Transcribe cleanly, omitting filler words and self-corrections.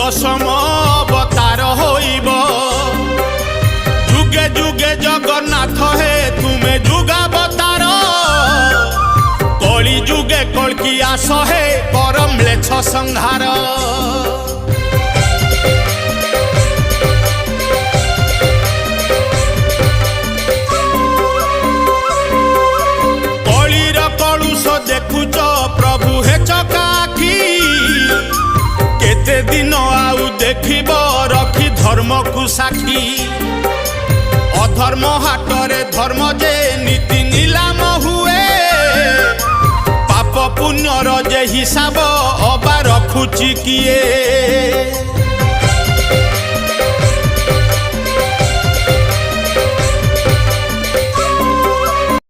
दशम अवतार होइब जुगे जुगे जगन्नाथ हे तुमे जुगावतार कली जुगे कल्की आस हे परम म्लेच्छ संहार कलीर कलुष देखुच प्रभु हे चकाखी केते दिन आउ देखिब रखी धर्म को साक्षी अधर्म हाटरे धर्म जे नीति नीलाम हुए पाप पुण्यर जे हिसाब अबा रखुची किए।